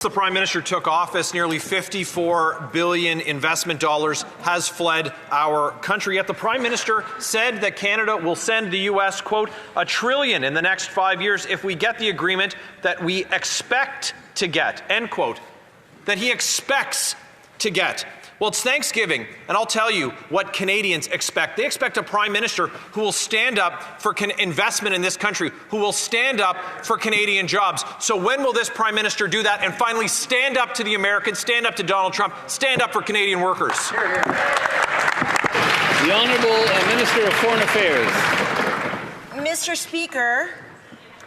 The Prime Minister took office, nearly $54 billion investment dollars has fled our country. Yet the Prime Minister said that Canada will send the U.S., quote, $1 trillion in the next 5 years if we get the agreement that we expect to get, end quote, that he expects to get. Well, it's Thanksgiving, and I'll tell you what Canadians expect. They expect a Prime Minister who will stand up for investment in this country, who will stand up for Canadian jobs. So when will this Prime Minister do that and finally stand up to the Americans, stand up to Donald Trump, stand up for Canadian workers? The Honourable Minister of Foreign Affairs. Mr. Speaker,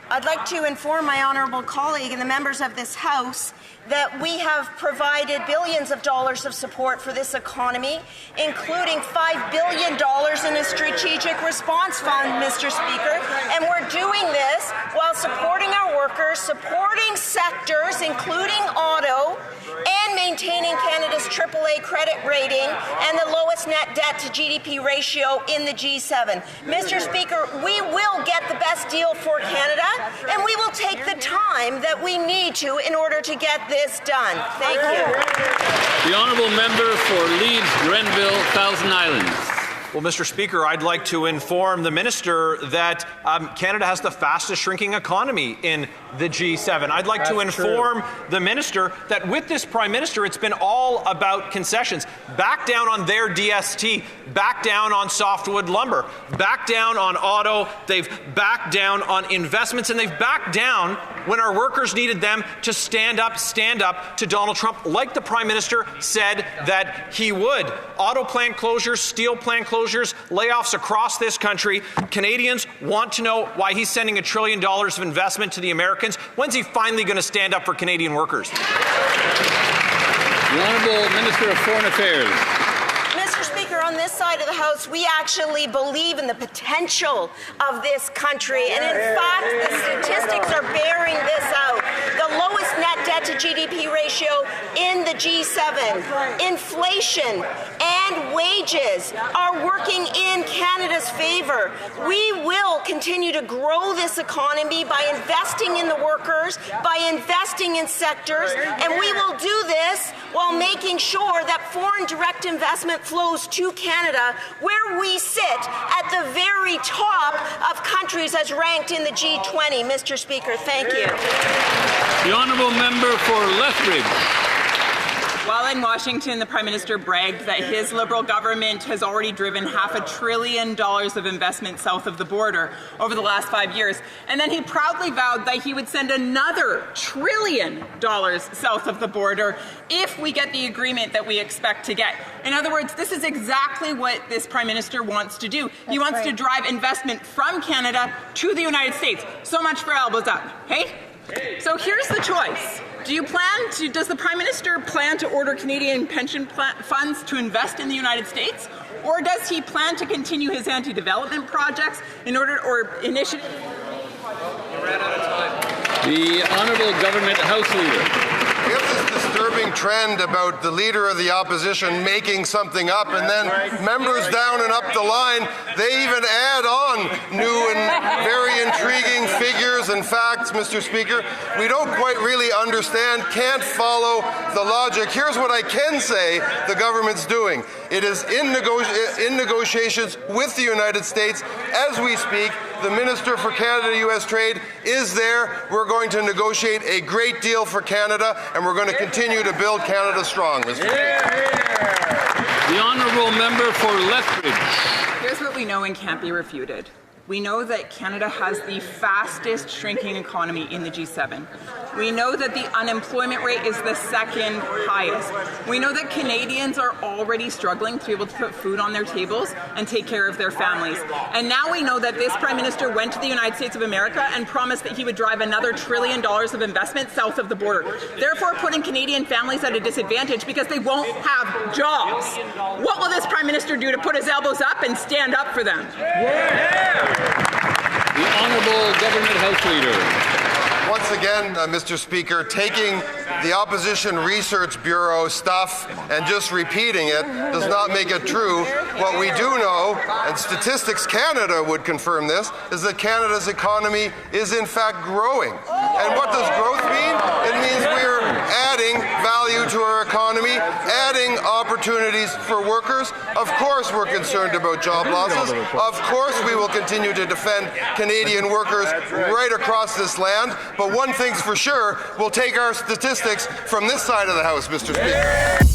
I'd like to inform my honourable colleague and the members of this House that we have provided billions of dollars of support for this economy, including $5 billion in a strategic response fund, Mr. Speaker. And we're doing this while supporting our workers, supporting sectors, including auto, and maintaining Canada's AAA credit rating and the lowest net debt to GDP ratio in the G7. Mr. Speaker, we will get the best deal for Canada, and we will take the time that we need to in order to get this done. Thank you. The Honourable Member for Leeds, Grenville, Thousand Islands. Well, Mr. Speaker, I'd like to inform the Minister that Canada has the fastest shrinking economy in the G7. I'd like to inform the Minister that with this Prime Minister, it's been all about concessions. Back down on their DST, back down on softwood lumber, back down on auto, they've backed down on investments, and they've backed down when our workers needed them to stand up to Donald Trump, like the Prime Minister said that he would. Auto plant closures, steel plant closures, layoffs across this country. Canadians want to know why he's sending $1 trillion of investment to the Americans. When's he finally going to stand up for Canadian workers? The Honourable Minister of Foreign Affairs. Mr. Speaker, on this side of the House, we actually believe in the potential of this country. And in fact, the statistics are bearing this out. The lowest net debt to GDP ratio in the G7. Inflation and wages are working in Canada's favor. We will continue to grow this economy by investing in the workers, by investing in sectors, and we will do this while making sure that foreign direct investment flows to Canada, where we sit at the very top of countries as ranked in the G20. Mr. Speaker, thank you. The Honourable Member for Lethbridge. While in Washington, the Prime Minister bragged that his Liberal government has already driven $500 billion of investment south of the border over the last 5 years. And then he proudly vowed that he would send another $1 trillion south of the border if we get the agreement that we expect to get. In other words, this is exactly what this Prime Minister wants to do. He wants to drive investment from Canada to the United States. So much for elbows up, hey? So here's the choice. Does the Prime Minister plan to order Canadian pension funds to invest in the United States? Or does he plan to continue his anti-development projects initiatives? The Honourable Government House Leader. We have this disturbing trend about the Leader of the Opposition making something up, and then members down and up the line, they even add on new and very intriguing figures and facts, Mr. Speaker. We don't quite really understand, can't follow the logic. Here's what I can say the government's doing. It is in negotiations with the United States as we speak. The Minister for Canada-US Trade is there. We're going to negotiate a great deal for Canada, and we're going to continue to build Canada strong, Mr. Speaker. The Honourable Member for Lethbridge. Here's what we know and can't be refuted. We know that Canada has the fastest shrinking economy in the G7. We know that the unemployment rate is the second highest. We know that Canadians are already struggling to be able to put food on their tables and take care of their families. And now we know that this Prime Minister went to the United States of America and promised that he would drive another $1 trillion of investment south of the border, therefore putting Canadian families at a disadvantage because they won't have jobs. What will this Prime Minister do to put his elbows up and stand up for them? The Honourable Government House Leader. Once again, Mr. Speaker, taking the Opposition Research Bureau stuff and just repeating it does not make it true. What we do know, and Statistics Canada would confirm this, is that Canada's economy is in fact growing. And what does growth mean? It means we're adding value to our economy, adding opportunities for workers. Of course we're concerned about job losses. Of course we will continue to defend Canadian workers right across this land. But one thing's for sure, we'll take our statistics from this side of the House, Mr. Speaker.